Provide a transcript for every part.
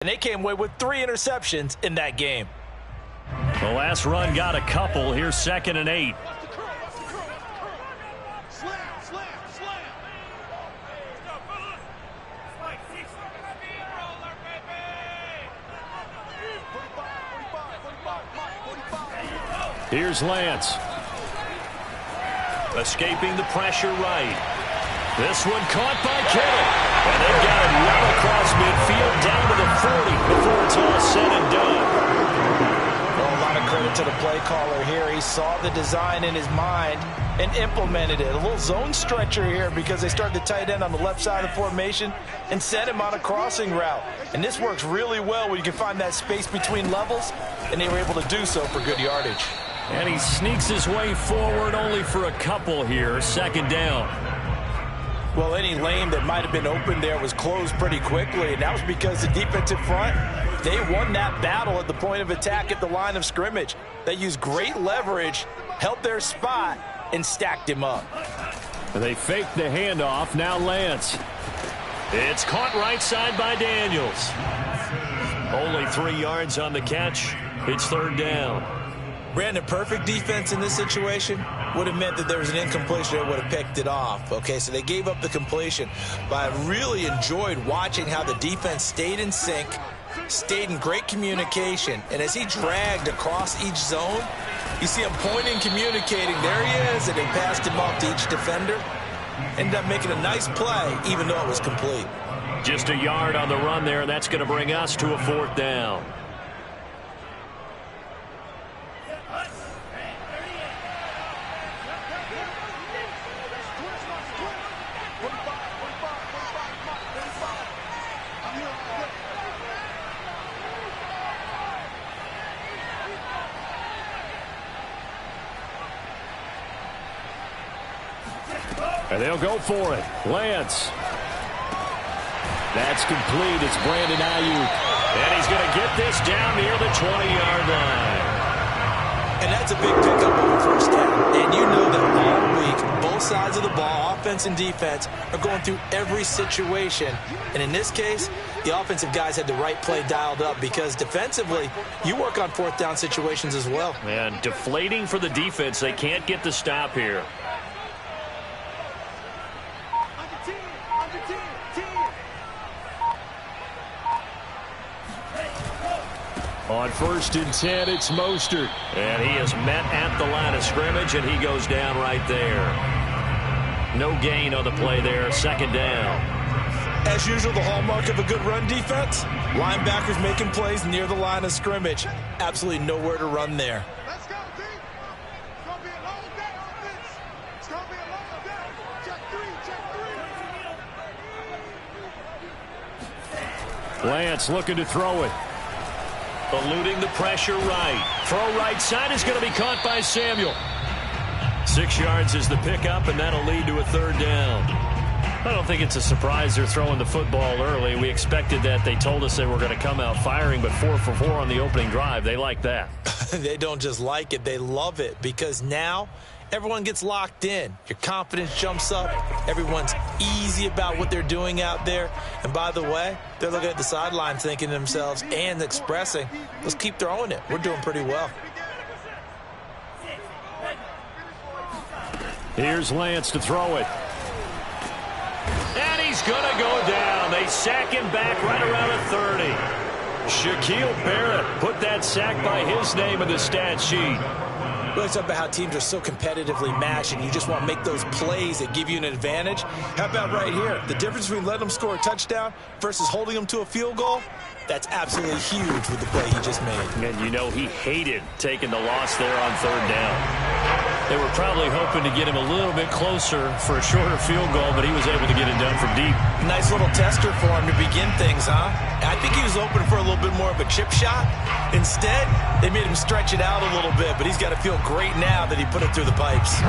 And they came away with 3 interceptions in that game. The last run got a couple. Here's 2nd and 8. Here's Lance. Escaping the pressure right. This one caught by Kittle. And they've got it well across midfield down to the 40 before it's all said and done. Well, a lot of credit to the play caller here. He saw the design in his mind and implemented it. A little zone stretcher here because they started the tight end on the left side of the formation and sent him on a crossing route. And this works really well where you can find that space between levels, and they were able to do so for good yardage. And he sneaks his way forward only for a couple here. 2nd down. Well, any lane that might have been open there was closed pretty quickly, and that was because the defensive front, they won that battle at the point of attack at the line of scrimmage. They used great leverage, held their spot, and stacked him up. They faked the handoff. Now Lance. It's caught right side by Daniels. Only 3 yards on the catch. It's 3rd down. Brandon, perfect defense in this situation would have meant that there was an incompletion that would have picked it off. Okay, so they gave up the completion. But I really enjoyed watching how the defense stayed in sync, stayed in great communication. And as he dragged across each zone, you see him pointing, communicating. There he is, and they passed him off to each defender. Ended up making a nice play, even though it was complete. Just a yard on the run there, and that's going to bring us to a 4th down. And they'll go for it. Lance. That's complete. It's Brandon Ayuk. And he's going to get this down near the 20-yard line. And that's a big pickup on 1st down. And you know that all week, both sides of the ball, offense and defense, are going through every situation. And in this case, the offensive guys had the right play dialed up because defensively, you work on 4th down situations as well. Man, deflating for the defense. They can't get the stop here. On 1st and 10, it's Mostert. And he is met at the line of scrimmage, and he goes down right there. No gain on the play there. 2nd down. As usual, the hallmark of a good run defense, linebackers making plays near the line of scrimmage. Absolutely nowhere to run there. Let's go, team. It's going to be a long day on this. It's going to be a long day. Check 3, check 3. Lance looking to throw it. Eluding the pressure right. Throw right side is going to be caught by Samuel. 6 yards is the pickup, and that'll lead to a 3rd down. I don't think it's a surprise they're throwing the football early. We expected that. They told us they were going to come out firing, but 4 for 4 on the opening drive. They like that. They don't just like it. They love it because now everyone gets locked in. Your confidence jumps up. Everyone's easy about what they're doing out there. And by the way, they're looking at the sideline thinking to themselves and expressing, let's keep throwing it. We're doing pretty well. Here's Lance to throw it. And he's going to go down. They sack him back right around the 30. Shaquille Barrett put that sack by his name in the stat sheet. Really talk about how teams are so competitively matched and you just want to make those plays that give you an advantage. How about right here? The difference between letting them score a touchdown versus holding them to a field goal, that's absolutely huge with the play he just made. And you know he hated taking the loss there on 3rd down. They were probably hoping to get him a little bit closer for a shorter field goal, but he was able to get it done from deep. Nice little tester for him to begin things, huh? I think he was open for a little bit more of a chip shot. Instead, they made him stretch it out a little bit, but he's got to feel great now that he put it through the pipes.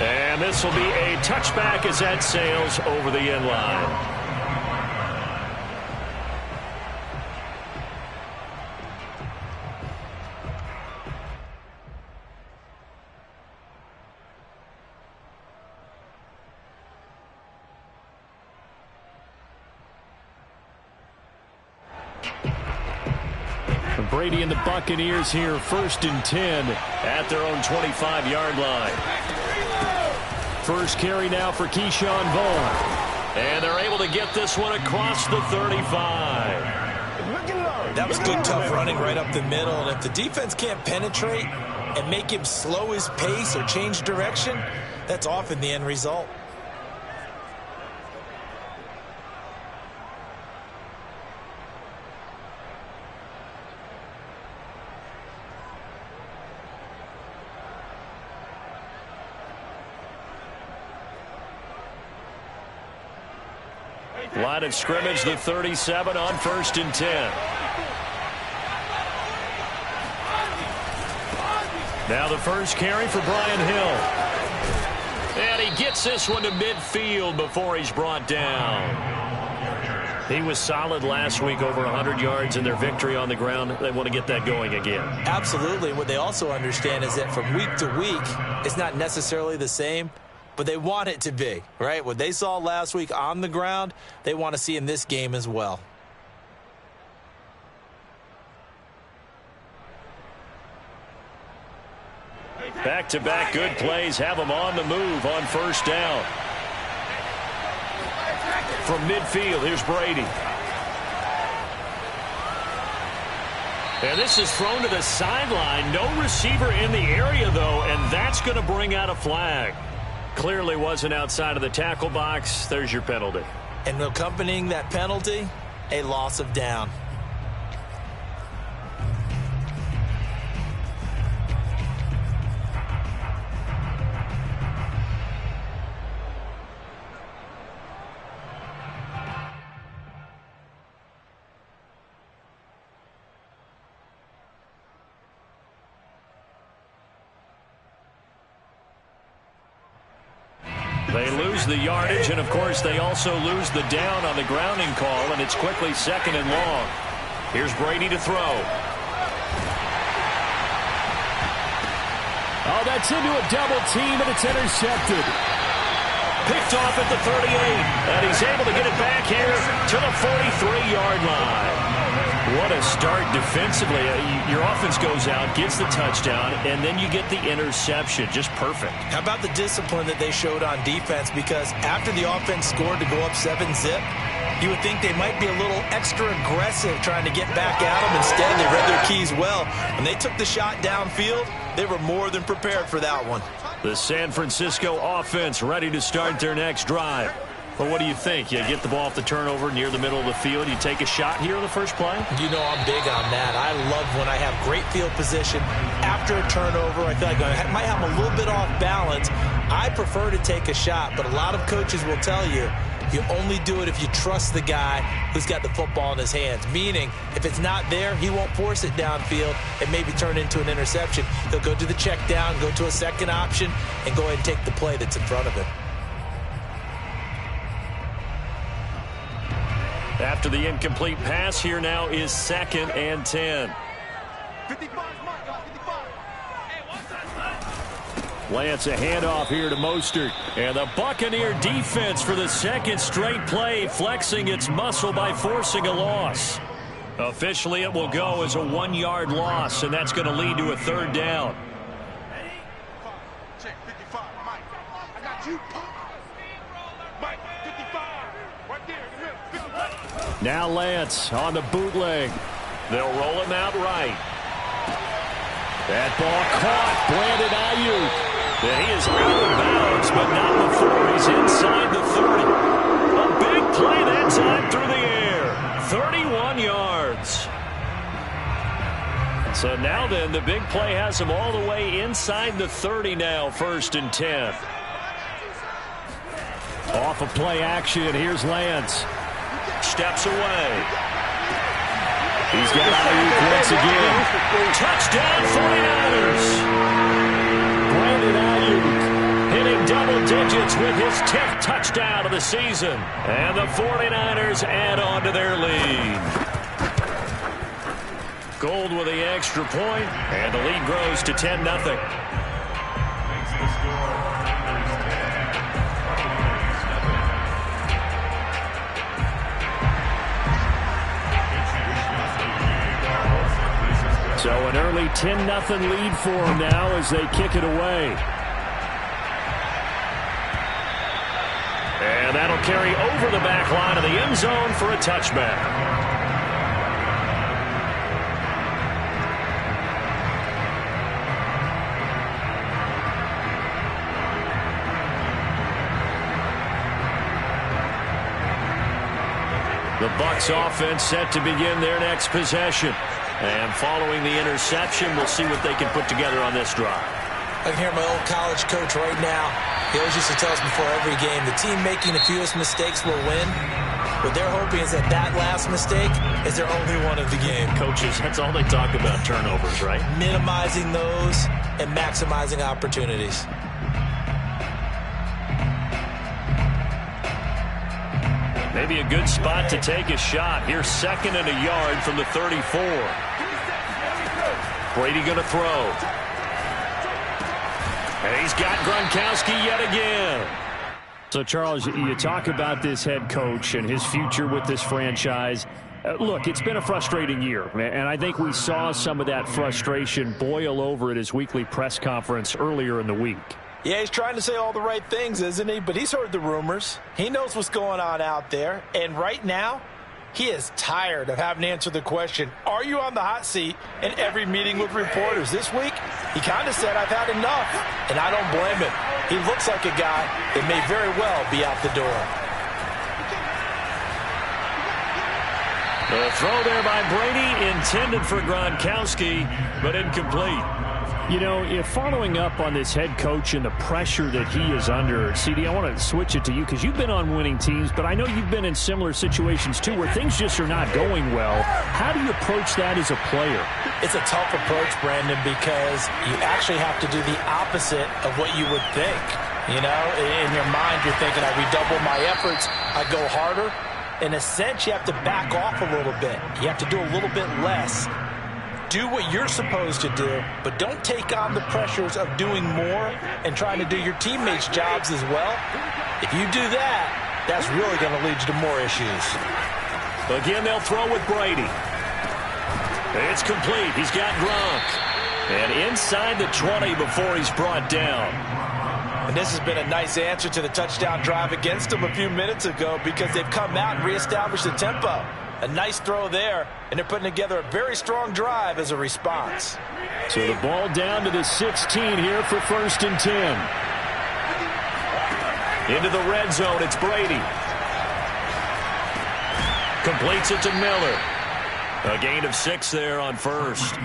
And this will be a touchback as that sails over the end line. Brady and the Buccaneers here, 1st and 10 at their own 25-yard line. First carry now for Keyshawn Vaughn. And they're able to get this one across the 35. That was good, tough running right up the middle. And if the defense can't penetrate and make him slow his pace or change direction, that's often the end result. Line of scrimmage, the 37 on 1st and 10. Now the first carry for Brian Hill. And he gets this one to midfield before he's brought down. He was solid last week, over 100 yards in their victory on the ground. They want to get that going again. Absolutely. What they also understand is that from week to week, it's not necessarily the same, but they want it to be, right? What they saw last week on the ground, they want to see in this game as well. Back-to-back good plays have them on the move on 1st down. From midfield, here's Brady. And this is thrown to the sideline. No receiver in the area, though, and that's going to bring out a flag. Clearly wasn't outside of the tackle box. There's your penalty. And accompanying that penalty, a loss of down. They lose the yardage, and of course they also lose the down on the grounding call, and it's quickly 2nd and long. Here's Brady to throw. Oh, that's into a double team, and it's intercepted. Picked off at the 38, and he's able to get it back here to the 43-yard line. What a start defensively. Your offense goes out, gets the touchdown, and then you get the interception. Just perfect. How about the discipline that they showed on defense? Because after the offense scored to go up 7-zip, you would think they might be a little extra aggressive trying to get back at them. Instead, they read their keys well. When they took the shot downfield, they were more than prepared for that one. The San Francisco offense ready to start their next drive. Well, what do you think? You get the ball off the turnover near the middle of the field. You take a shot here on the first play? You know I'm big on that. I love when I have great field position after a turnover. I feel like I might have a little bit off balance. I prefer to take a shot, but a lot of coaches will tell you, you only do it if you trust the guy who's got the football in his hands. Meaning, if it's not there, he won't force it downfield and maybe turn into an interception. He'll go to the check down, go to a second option, and go ahead and take the play that's in front of him. After the incomplete pass, here now is 2nd and 10. 55, Mike, 55. Lance, a handoff here to Mostert. And the Buccaneer defense for the second straight play, flexing its muscle by forcing a loss. Officially, it will go as a 1-yard loss, and that's going to lead to a 3rd down. Check 55, Mike. I got you. Mike, 55. Right there in the middle. 55. Now Lance on the bootleg. They'll roll him out right. That ball caught. Brandon Ayuk. And he is out of bounds, but not before he's inside the 30. A big play that time through the air. 31 yards. So now then, the big play has him all the way inside the 30 now, 1st and 10. Off of play action, here's Lance. Steps away. He's got Ayuk once again. Touchdown 49ers. Brandon Ayuk hitting double digits with his 10th touchdown of the season. And the 49ers add on to their lead. Gold with the extra point, and the lead grows to 10-0. An early 10-0 lead for them now as they kick it away. And that'll carry over the back line of the end zone for a touchback. The Bucks offense set to begin their next possession. And following the interception, we'll see what they can put together on this drive. I can hear my old college coach right now. He always used to tell us before every game, the team making the fewest mistakes will win. What they're hoping is that that last mistake is their only one of the game. Coaches, that's all they talk about, turnovers, right? Minimizing those and maximizing opportunities. Maybe a good spot to take a shot. Here's 2nd and a yard from the 34. Brady going to throw. And he's got Gronkowski yet again. So, Charles, you talk about this head coach and his future with this franchise. Look, it's been a frustrating year, and I think we saw some of that frustration boil over at his weekly press conference earlier in the week. Yeah, he's trying to say all the right things, isn't he? But he's heard the rumors. He knows what's going on out there. And right now, he is tired of having to answer the question, are you on the hot seat in every meeting with reporters? This week, he kind of said, I've had enough. And I don't blame him. He looks like a guy that may very well be out the door. The throw there by Brady intended for Gronkowski, but incomplete. You know, if following up on this head coach and the pressure that he is under, CD, I want to switch it to you because you've been on winning teams, but I know you've been in similar situations too where things just are not going well. How do you approach that as a player? It's a tough approach, Brandon, because you actually have to do the opposite of what you would think. You know, in your mind, you're thinking, I redouble my efforts, I go harder. In a sense, you have to back off a little bit. You have to do a little bit less. Do what you're supposed to do, but don't take on the pressures of doing more and trying to do your teammates' jobs as well. If you do that, that's really going to lead you to more issues. Again, they'll throw with Brady. It's complete. He's got Gronk. And inside the 20 before he's brought down. And this has been a nice answer to the touchdown drive against them a few minutes ago because they've come out and reestablished the tempo. A nice throw there, and they're putting together a very strong drive as a response. So the ball down to the 16 here for 1st and 10. Into the red zone, it's Brady. Completes it to Miller. A gain of 6 there on 1st.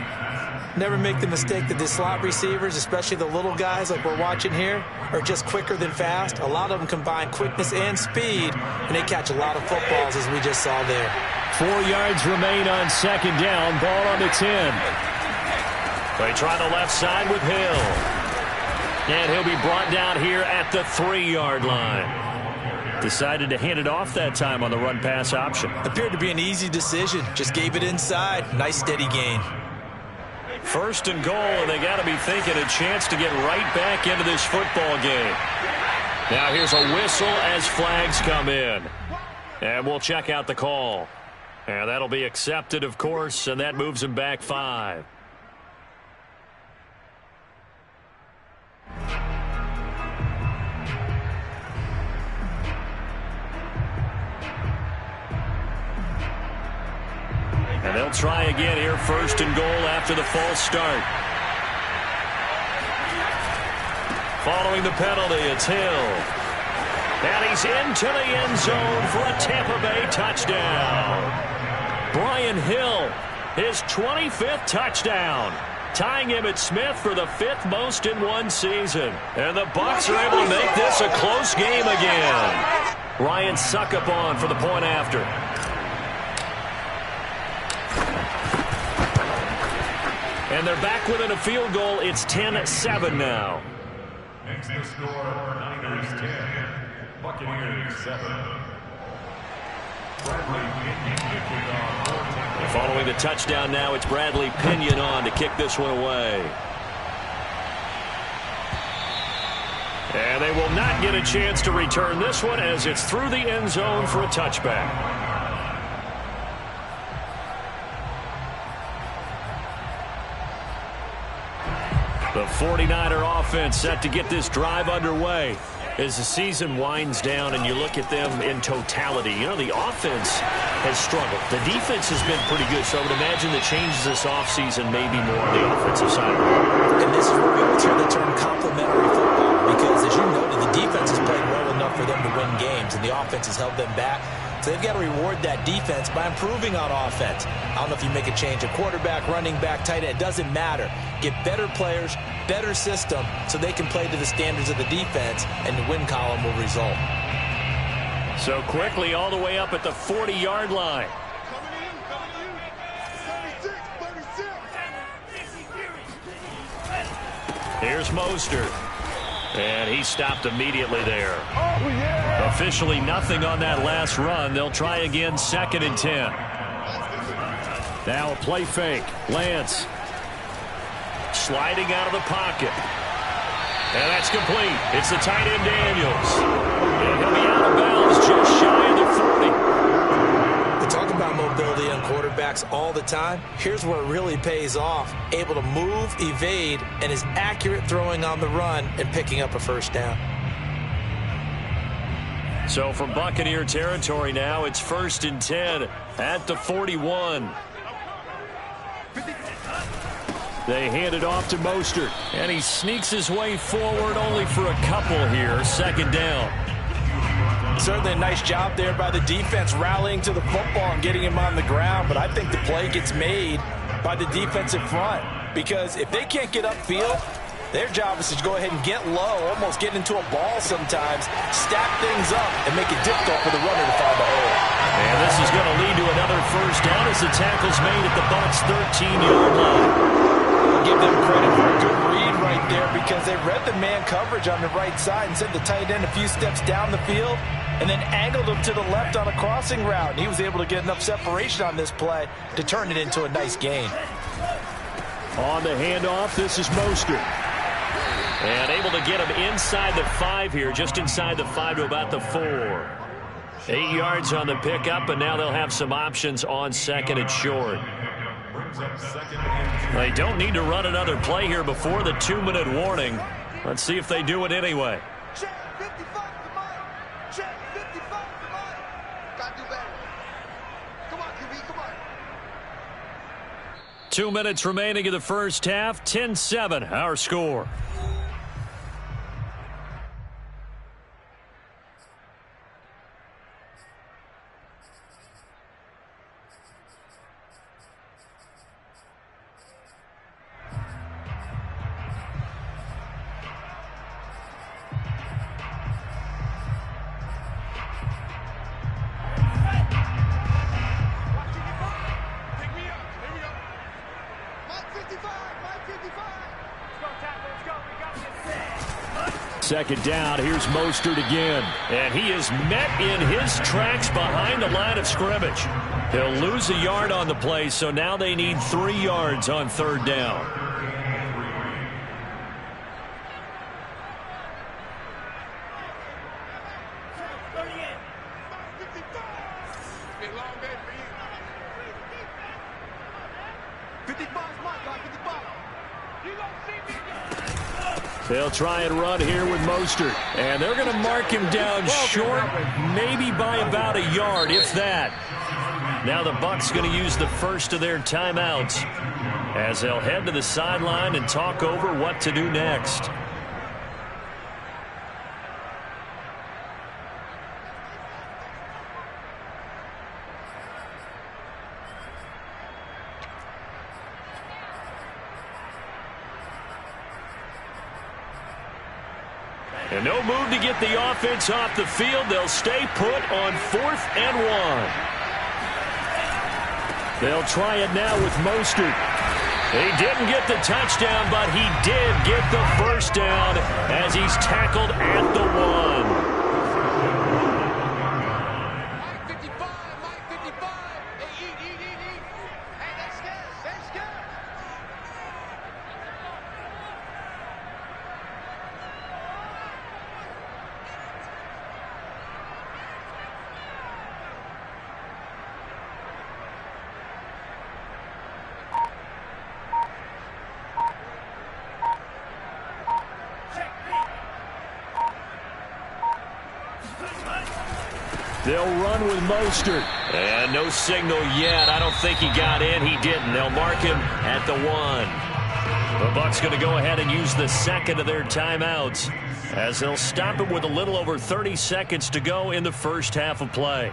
Never make the mistake that the slot receivers, especially the little guys like we're watching here, are just quicker than fast. A lot of them combine quickness and speed, and they catch a lot of footballs as we just saw there. 4 yards remain on 2nd down. Ball on the 10. They try the left side with Hill. And he'll be brought down here at the 3-yard line. Decided to hand it off that time on the run-pass option. Appeared to be an easy decision. Just gave it inside. Nice steady gain. 1st and goal, and they got to be thinking a chance to get right back into this football game. Now here's a whistle as flags come in. And we'll check out the call. And that'll be accepted, of course, and that moves him back 5. And they'll try again here, 1st and goal after the false start. Following the penalty, it's Hill. And he's into the end zone for a Tampa Bay touchdown. Brian Hill, his 25th touchdown, tying Emmitt Smith for the 5th most in one season. And the Bucks are able to make this a close game again. Ryan Succop for the point after. And they're back within a field goal. It's 10-7 now. Next to score, Niners 10, Buccaneers 7. Following the touchdown now, it's Bradley Pinion on to kick this one away. And they will not get a chance to return this one as it's through the end zone for a touchback. The 49er offense set to get this drive underway. As the season winds down and you look at them in totality, you know, the offense has struggled. The defense has been pretty good, so I would imagine the changes this offseason may be more on the offensive side. And this is where we always hear the term complementary football, because as you noted, the defense has played well enough for them to win games, and the offense has held them back. So they've got to reward that defense by improving on offense. I don't know if you make a change at quarterback, running back, tight end. It doesn't matter. Get better players, better system, so they can play to the standards of the defense, and the win column will result. So quickly all the way up at the 40-yard line. Here's Mostert. And he stopped immediately there. Oh, yeah. Officially nothing on that last run. They'll try again, 2nd and 10. Now a play fake. Lance. Sliding out of the pocket. And that's complete. It's the tight end Daniels. And he'll be out of bounds just shy of the 40. We talk about mobility on quarterbacks all the time. Here's where it really pays off. Able to move, evade, and is accurate throwing on the run and picking up a first down. So from Buccaneer territory now, it's 1st and 10 at the 41. They hand it off to Mostert. And he sneaks his way forward only for a couple here. 2nd down. Certainly a nice job there by the defense rallying to the football and getting him on the ground, but I think the play gets made by the defensive front, because if they can't get upfield, their job is to go ahead and get low, almost get into a ball sometimes, stack things up, and make it difficult for the runner to find the hole. And this is going to lead to another first down as the tackle's made at the Bucks' 13-yard line. I'll give them credit for a good read right there, because they read the man coverage on the right side and sent the tight end a few steps down the field and then angled him to the left on a crossing route. And he was able to get enough separation on this play to turn it into a nice gain. On the handoff, this is Mostert. And able to get him inside the 5 here, just inside the 5 to about the 4. 8 yards on the pickup, and now they'll have some options on 2nd and short. They don't need to run another play here before the 2-minute warning. Let's see if they do it anyway. Check 55 to Mike. Check 55 to Mike. Got to do better. Come on, QB, come on. 2 minutes remaining in the first half. 10-7, our score. Second down, here's Mostert again. And he is met in his tracks behind the line of scrimmage. He'll lose a yard on the play, so now they need 3 yards on 3rd down. They'll try and run here with Mostert. And they're going to mark him down short, maybe by about a yard, if that. Now the Bucks going to use the first of their timeouts as they'll head to the sideline and talk over what to do next. And no move to get the offense off the field. They'll stay put on 4th and 1. They'll try it now with Mostert. He didn't get the touchdown, but he did get the first down as he's tackled at the 1. They'll run with Mostert. And no signal yet. I don't think he got in. He didn't. They'll mark him at the 1. The Bucks going to go ahead and use the second of their timeouts as they'll stop it with a little over 30 seconds to go in the first half of play.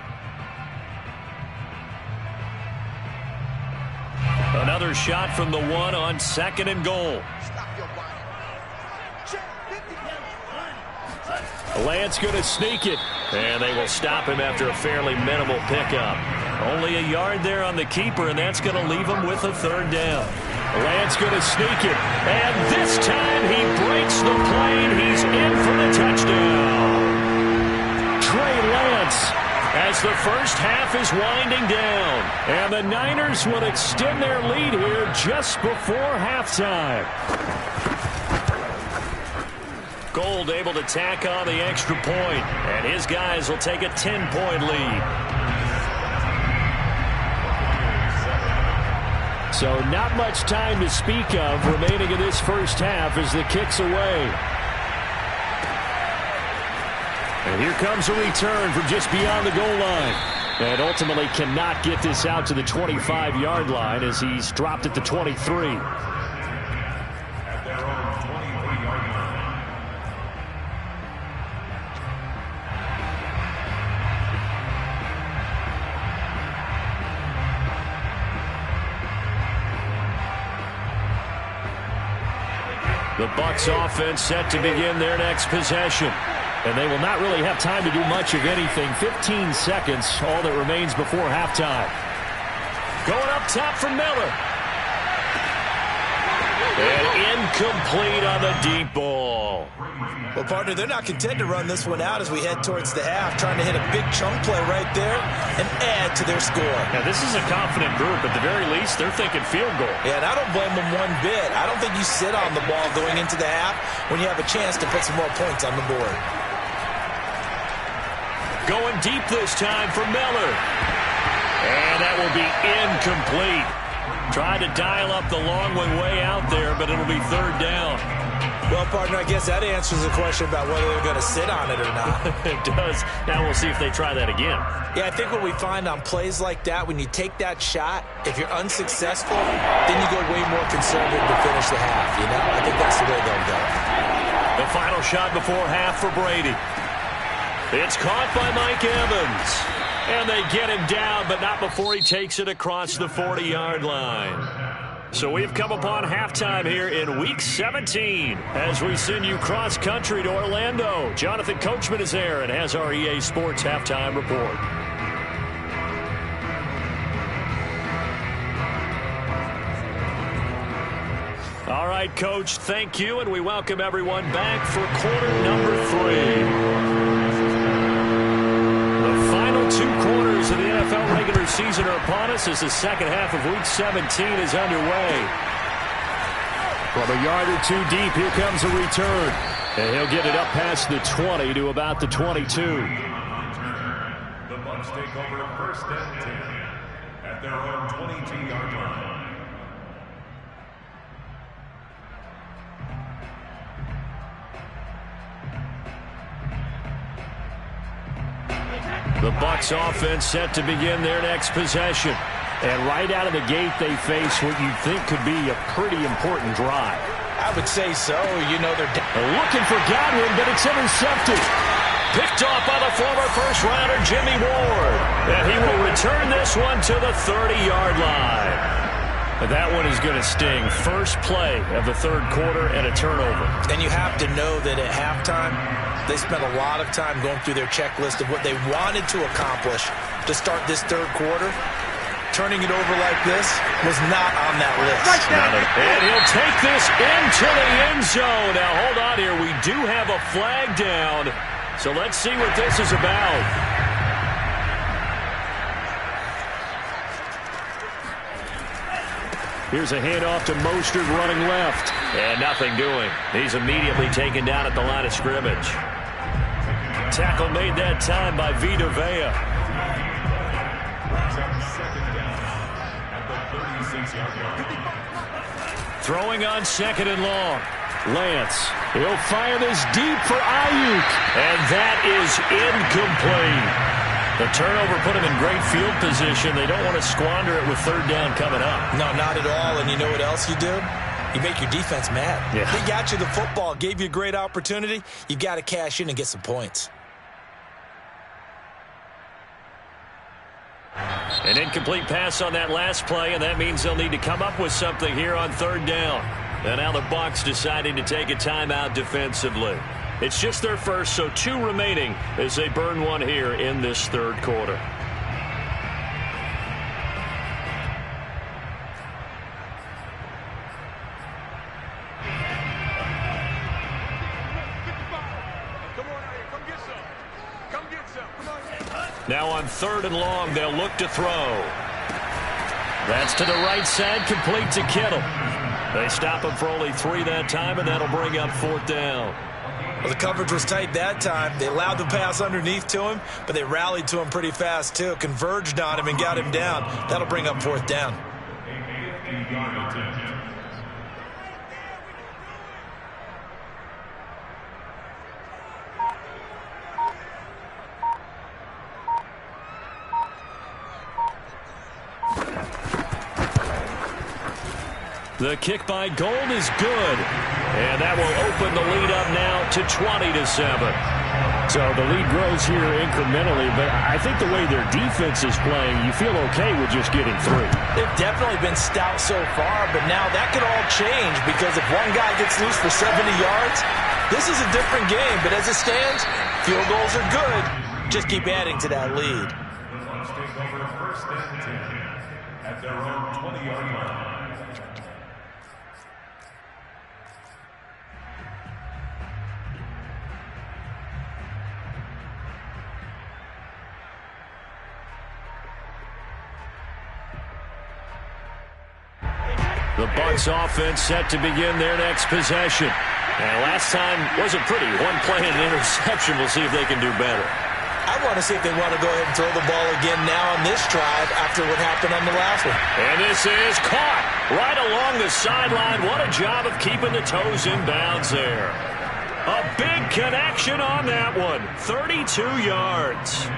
Another shot from the 1 on 2nd and goal. Lance going to sneak it, and they will stop him after a fairly minimal pickup. Only a yard there on the keeper, and that's going to leave him with a 3rd down. Lance going to sneak it, and this time he breaks the plane. He's in for the touchdown. Trey Lance, as the first half is winding down, and the Niners will extend their lead here just before halftime. Gold able to tack on the extra point, and his guys will take a 10-point lead. So not much time to speak of remaining in this first half as the kick's away. And here comes a return from just beyond the goal line. And ultimately cannot get this out to the 25-yard line as he's dropped at the 23. The Bucks offense set to begin their next possession. And they will not really have time to do much of anything. 15 seconds, all that remains before halftime. Going up top for Miller. And incomplete on the deep ball. Well, partner, they're not content to run this one out as we head towards the half, trying to hit a big chunk play right there and add to their score. Now, this is a confident group. At the very least, they're thinking field goal. Yeah, and I don't blame them one bit. I don't think you sit on the ball going into the half when you have a chance to put some more points on the board. Going deep this time for Miller. And that will be incomplete. Tried to dial up the long one way out there, but it'll be 3rd down. Well, partner, I guess that answers the question about whether they're going to sit on it or not. It does. Now we'll see if they try that again. Yeah, I think what we find on plays like that, when you take that shot, if you're unsuccessful, then you go way more conservative to finish the half, you know? I think that's the way they'll go. The final shot before half for Brady. It's caught by Mike Evans. And they get him down, but not before he takes it across the 40-yard line. So we've come upon halftime here in Week 17 as we send you cross-country to Orlando. Jonathan Coachman is there and has our EA Sports Halftime Report. All right, Coach, thank you, and we welcome everyone back for quarter number 3. The final 2 quarters of the NFL regular season are upon us as the second half of Week 17 is underway. From a yard or 2 deep, here comes a return. And he'll get it up past the 20 to about the 22. The Bucks take over 1st and 10 at their own 22-yard line. The Bucks offense set to begin their next possession. And right out of the gate, they face what you'd think could be a pretty important drive. I would say so. You know, they're looking for Godwin, but it's intercepted. Picked off by the former first-rounder Jimmy Ward. And he will return this one to the 30-yard line. That one is going to sting. First play of the 3rd quarter and a turnover. And you have to know that at halftime, they spent a lot of time going through their checklist of what they wanted to accomplish to start this 3rd quarter. Turning it over like this was not on that list. And he'll take this into the end zone. Now, hold on here. We do have a flag down. So let's see what this is about. Here's a handoff to Mostert running left. And nothing doing. He's immediately taken down at the line of scrimmage. Tackle made that time by Vita Vea. Throwing on 2nd and long. Lance. He'll fire this deep for Ayuk. And that is incomplete. The turnover put them in great field position. They don't want to squander it with third down coming up. No, not at all. And you know what else you do? You make your defense mad. Yeah. They got you the football, gave you a great opportunity. You've got to cash in and get some points. An incomplete pass on that last play, and that means they'll need to come up with something here on third down. And now the Bucks deciding to take a timeout defensively. It's just their first, so 2 remaining as they burn one here in this third quarter. Now on third and long, they'll look to throw. That's to the right side, complete to Kittle. They stop him for only 3 that time, and that'll bring up fourth down. Well, the coverage was tight that time. They allowed the pass underneath to him, but they rallied to him pretty fast, too. Converged on him and got him down. That'll bring up fourth down. The kick by Gold is good. And that will open the lead up now to 20-7. So the lead grows here incrementally, but I think the way their defense is playing, you feel okay with just getting 3. They've definitely been stout so far, but now that could all change because if one guy gets loose for 70 yards, this is a different game. But as it stands, field goals are good. Just keep adding to that lead. The Bucks take over first and 10 at their own 20-yard line. The Bucks offense set to begin their next possession. And last time wasn't pretty. One play and an interception. We'll see if they can do better. I want to see if they want to go ahead and throw the ball again now on this drive after what happened on the last one. And this is caught right along the sideline. What a job of keeping the toes in bounds there. A big connection on that one. 32 yards.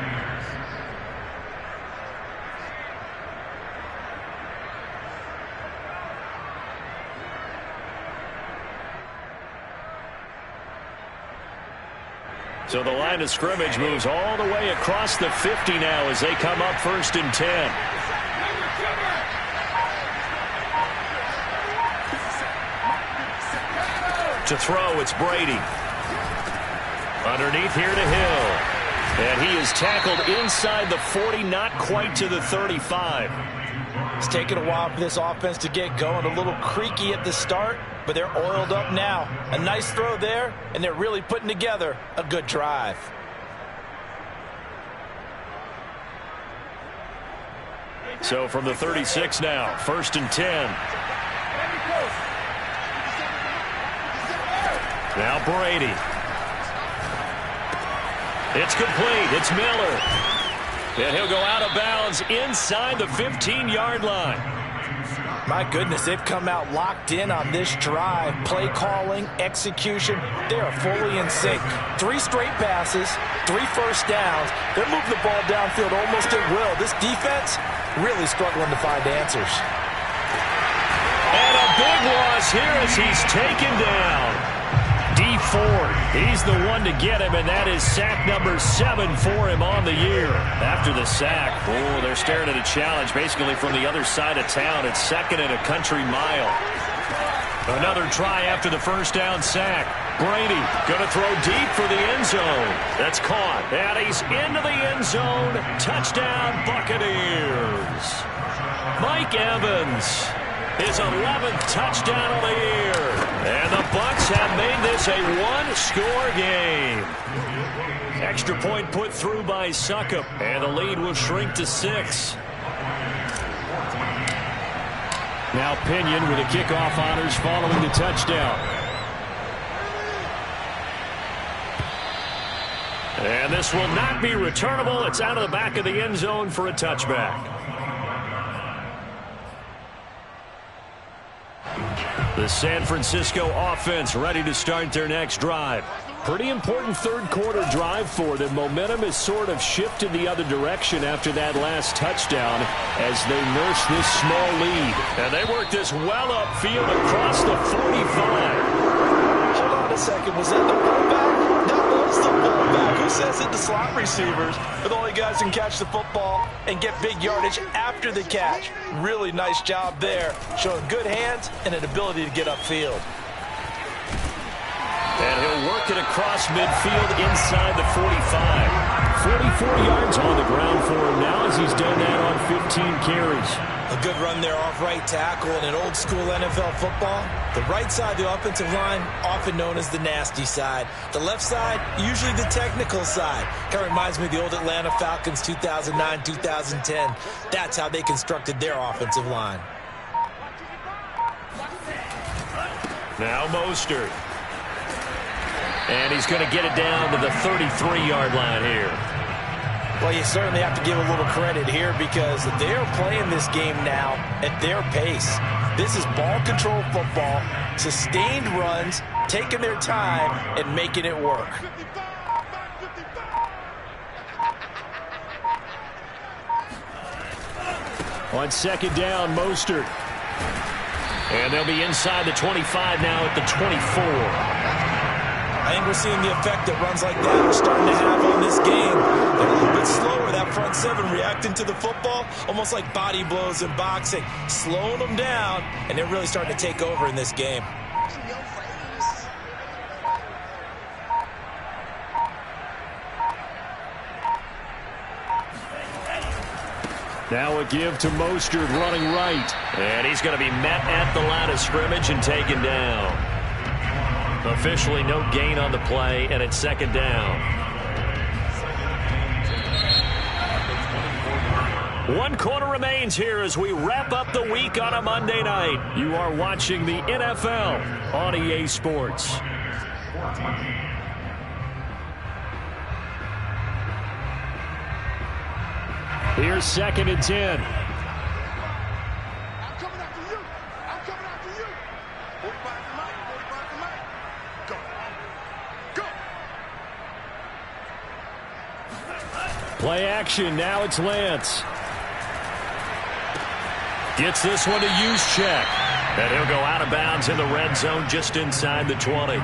So the line of scrimmage moves all the way across the 50 now as they come up first and 10. To throw, it's Brady. Underneath here to Hill. And he is tackled inside the 40, not quite to the 35. It's taken a while for this offense to get going. A little creaky at the start, but they're oiled up now. A nice throw there, and they're really putting together a good drive. So from the 36 now, first and 10. Now Brady. It's complete. It's Miller. And he'll go out of bounds inside the 15-yard line. My goodness, they've come out locked in on this drive. Play calling, execution, they are fully in sync. 3 straight passes, 3 first downs. They're moving the ball downfield almost at will. This defense really struggling to find answers. And a big loss here as he's taken down. D Ford, he's the one to get him, and that is sack number 7 for him on the year. After the sack, oh, they're staring at a challenge basically from the other side of town. It's second and a country mile. Another try after the first down sack. Brady going to throw deep for the end zone. That's caught, and he's into the end zone. Touchdown, Buccaneers. Mike Evans, his 11th touchdown of the year. And the Bucks have made this a 1-score game. Extra point put through by Suckup, and the lead will shrink to 6. Now Pinion with the kickoff honors following the touchdown. And this will not be returnable. It's out of the back of the end zone for a touchback. The San Francisco offense ready to start their next drive. Pretty important third-quarter drive for them. Momentum has sort of shifted the other direction after that last touchdown as they nurse this small lead. And they work this well upfield across the 45. Hold on a second. Was that the fullback? That was the fullback. Who says it? The slot receivers are the only guys who can catch the football and get big yardage after the catch. Really nice job there, showing good hands and an ability to get upfield. And he'll work it across midfield inside the 45. 44 yards on the ground for him now as he's done that on 15 carries. A good run there off right tackle in an old-school NFL football. The right side of the offensive line, often known as the nasty side. The left side, usually the technical side. Kind of reminds me of the old Atlanta Falcons 2009-2010. That's how they constructed their offensive line. Now Mostert. And he's going to get it down to the 33-yard line here. Well, you certainly have to give a little credit here because they are playing this game now at their pace. This is ball control football, sustained runs, taking their time and making it work. On second down, Mostert. And they'll be inside the 25 now at the 24. I think we're seeing the effect that runs like that are starting to have on this game. They're a little bit slower, that front seven reacting to the football, almost like body blows in boxing, slowing them down, and they're really starting to take over in this game. Now a give to Mostert running right. And he's going to be met at the line of scrimmage and taken down. Officially no gain on the play, and it's second down. One quarter remains here as we wrap up the week on a Monday night. You are watching the NFL on EA Sports. Here's second and 10. I'm coming after you. I'm coming after you. 45 to Mike. 45 to Mike. Go. Go. Play action. Now it's Lance. Gets this one to Juszczyk. And he'll go out of bounds in the red zone just inside the 20.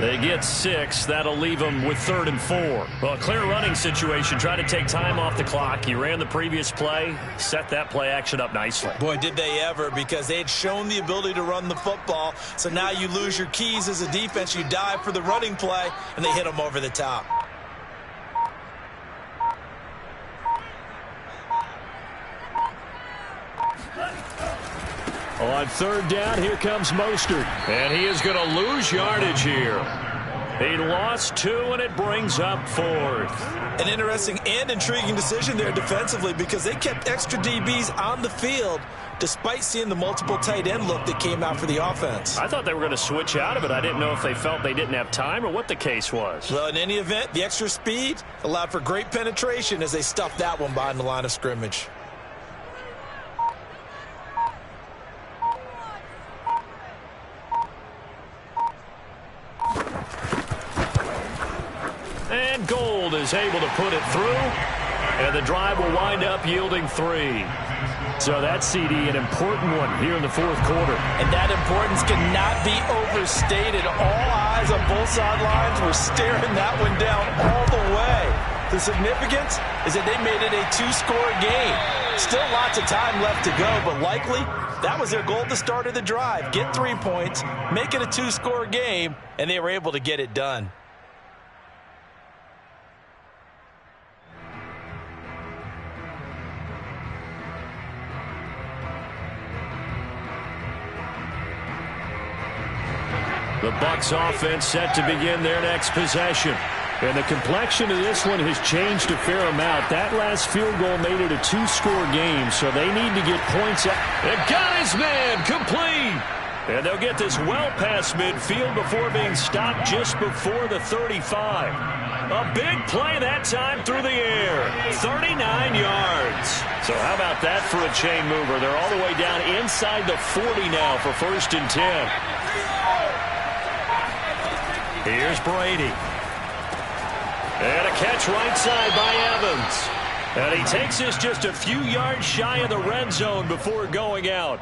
They get 6. That'll leave them with 3rd and 4. Well, a clear running situation. Try to take time off the clock. He ran the previous play, set that play action up nicely. Boy, did they ever, because they had shown the ability to run the football. So now you lose your keys as a defense. You dive for the running play, and they hit them over the top. On third down, here comes Mostert. And he is going to lose yardage here. He lost 2, and it brings up 4th. An interesting and intriguing decision there defensively because they kept extra DBs on the field despite seeing the multiple tight end look that came out for the offense. I thought they were going to switch out of it. I didn't know if they felt they didn't have time or what the case was. Well, in any event, the extra speed allowed for great penetration as they stuffed that one behind the line of scrimmage. And Gold is able to put it through, and the drive will wind up yielding 3. So that's, CD, an important one here in the fourth quarter. And that importance cannot be overstated. All eyes on both sidelines were staring that one down all the way. The significance is that they made it a 2-score game. Still lots of time left to go, but likely that was their goal at the start of the drive. Get 3 points, make it a 2-score game, and they were able to get it done. The Bucks offense set to begin their next possession. And the complexion of this one has changed a fair amount. That last field goal made it a 2-score game, so they need to get points out. They've got his man complete. And they'll get this well past midfield before being stopped just before the 35. A big play that time through the air. 39 yards. So how about that for a chain mover? They're all the way down inside the 40 now for 1st and 10. Here's Brady. And a catch right side by Evans. And he takes this just a few yards shy of the red zone before going out.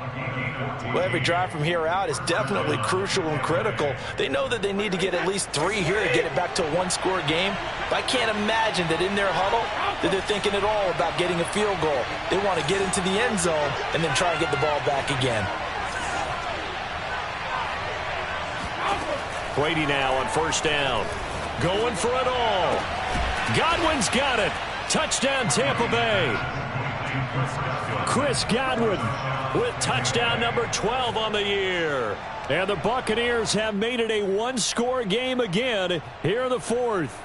Well, every drive from here out is definitely crucial and critical. They know that they need to get at least 3 here to get it back to a one-score game. But I can't imagine that in their huddle that they're thinking at all about getting a field goal. They want to get into the end zone and then try and get the ball back again. Brady now on first down. Going for it all. Godwin's got it. Touchdown, Tampa Bay. Chris Godwin With touchdown number 12 on the year. And the Buccaneers have made it a one-score game again here in the fourth.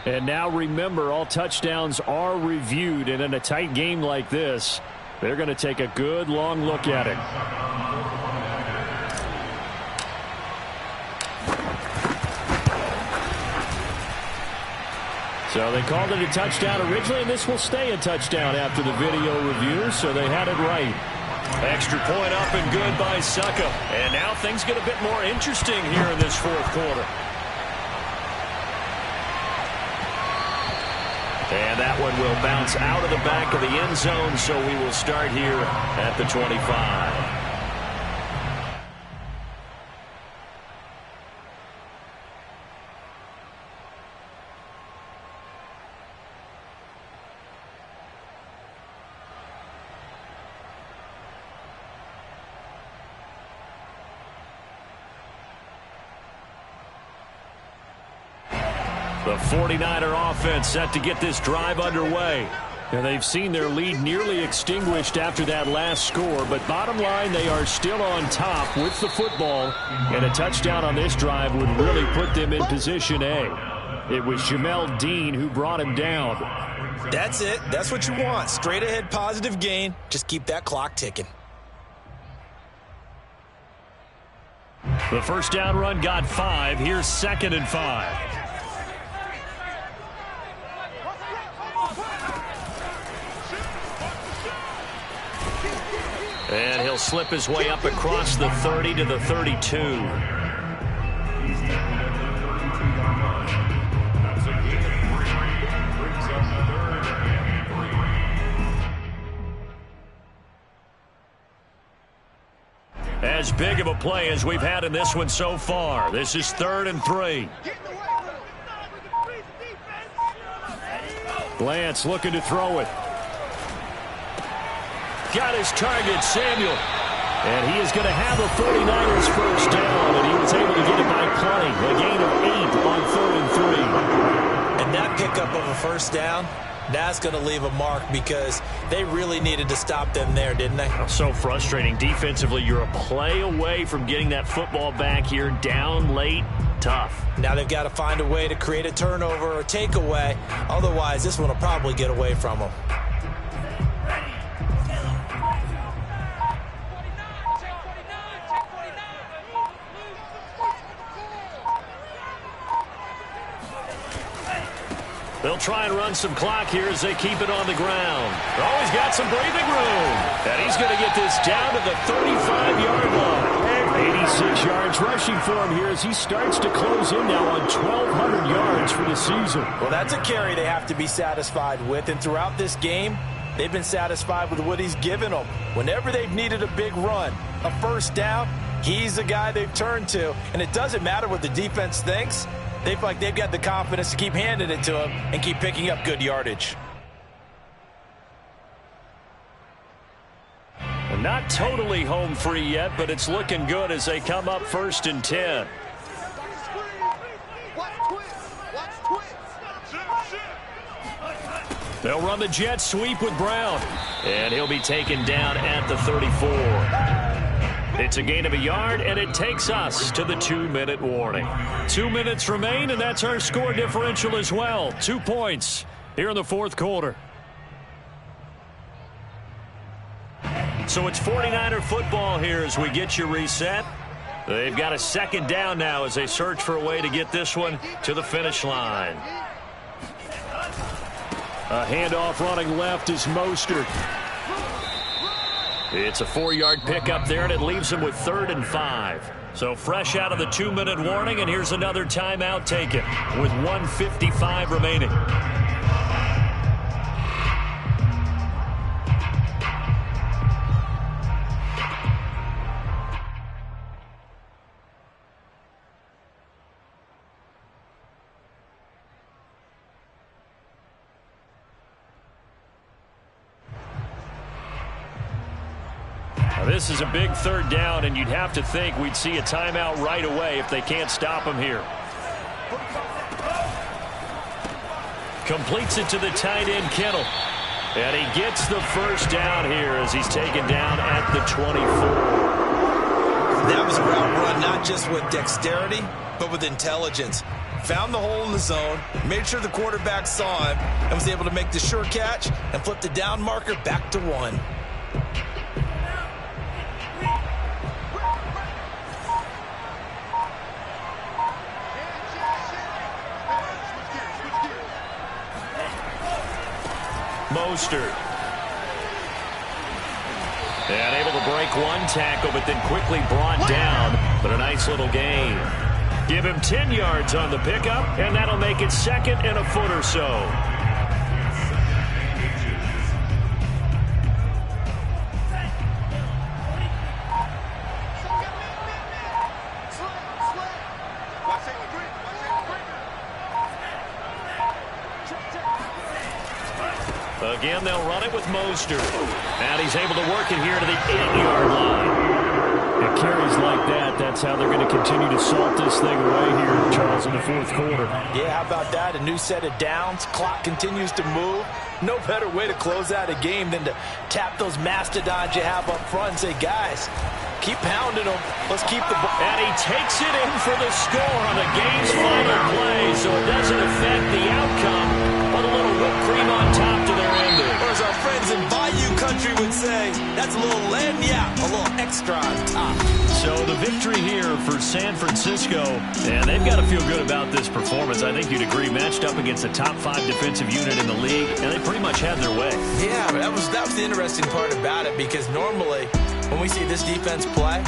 And now remember, all touchdowns are reviewed. And in a tight game like this, they're going to take a good long look at it. So they called it a touchdown originally, and this will stay a touchdown after the video review, so they had it right. Extra point up and good by Succa. And now things get a bit more interesting here in this fourth quarter. And that one will bounce out of the back of the end zone, so we will start here at the 25. The 49er offense set to get this drive underway. And they've seen their lead nearly extinguished after that last score. But bottom line, they are still on top with the football. And a touchdown on this drive would really put them in position A. It was Jamel Dean who brought him down. That's it. That's what you want. Straight ahead positive gain. Just keep that clock ticking. The first down run got 5. Here's 2nd and 5. And he'll slip his way up across the 30 to the 32. As big of a play as we've had in this one so far. This is 3rd and 3. Lance looking to throw it. Got his target, Samuel. And he is going to have a 49ers first down, and he was able to get it by plenty. A gain of 8 on 3rd and 3. And that pickup of a first down, that's going to leave a mark because they really needed to stop them there, didn't they? So frustrating. Defensively, you're a play away from getting that football back here. Down late, tough. Now they've got to find a way to create a turnover or takeaway. Otherwise, this one will probably get away from them. They'll try and run some clock here as they keep it on the ground. Oh, he's got some breathing room. And he's going to get this down to the 35-yard line. 86 yards rushing for him here as he starts to close in now on 1,200 yards for the season. Well, that's a carry they have to be satisfied with. And throughout this game, they've been satisfied with what he's given them. Whenever they've needed a big run, a first down, he's the guy they've turned to. And it doesn't matter what the defense thinks. They feel like they've got the confidence to keep handing it to him and keep picking up good yardage. Not totally home free yet, but it's looking good as they come up 1st and 10. They'll run the jet sweep with Brown. And he'll be taken down at the 34. It's a gain of a yard, and it takes us to the 2-minute warning. 2 minutes remain, and that's our score differential as well. 2 points here in the fourth quarter. So it's 49er football here as we get you reset. They've got a 2nd down now as they search for a way to get this one to the finish line. A handoff running left is Mostert. It's a 4-yard pickup there, and it leaves him with 3rd and 5. So fresh out of the 2-minute warning, and here's another timeout taken with 1:55 remaining. This is a big third down, and you'd have to think we'd see a timeout right away if they can't stop him here. Completes it to the tight end, Kittle. And he gets the first down here as he's taken down at the 24. That was a route run not just with dexterity, but with intelligence. Found the hole in the zone, made sure the quarterback saw him, and was able to make the sure catch and flip the down marker back to 1. Mostert. And able to break one tackle, but then quickly brought down. But a nice little gain. Give him 10 yards on the pickup, and that'll make it 2nd and a foot or so. Again, they'll run it with Mostert. And he's able to work it here to the 8-yard line. It carries like that. That's how they're going to continue to salt this thing away here, Charles, in the 4th quarter. Yeah, how about that? A new set of downs. Clock continues to move. No better way to close out a game than to tap those mastodons you have up front and say, guys, keep pounding them. Let's keep the ball. And he takes it in for the score on the game's final play, so it doesn't affect the outcome. But a little whipped cream on top to their ending. Or as our friends in Bayou Country would say, that's a little lagniappe, a little extra on top. So the victory here for San Francisco, and they've got to feel good about this performance. I think you'd agree, matched up against the top 5 defensive unit in the league, and they pretty much had their way. Yeah, that was the interesting part about it, because normally when we see this defense play,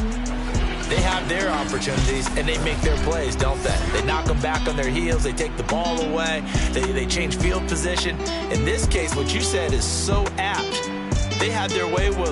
they have their opportunities, and they make their plays, don't they? They knock them back on their heels. They take the ball away. They change field position. In this case, what you said is so apt. They had their way with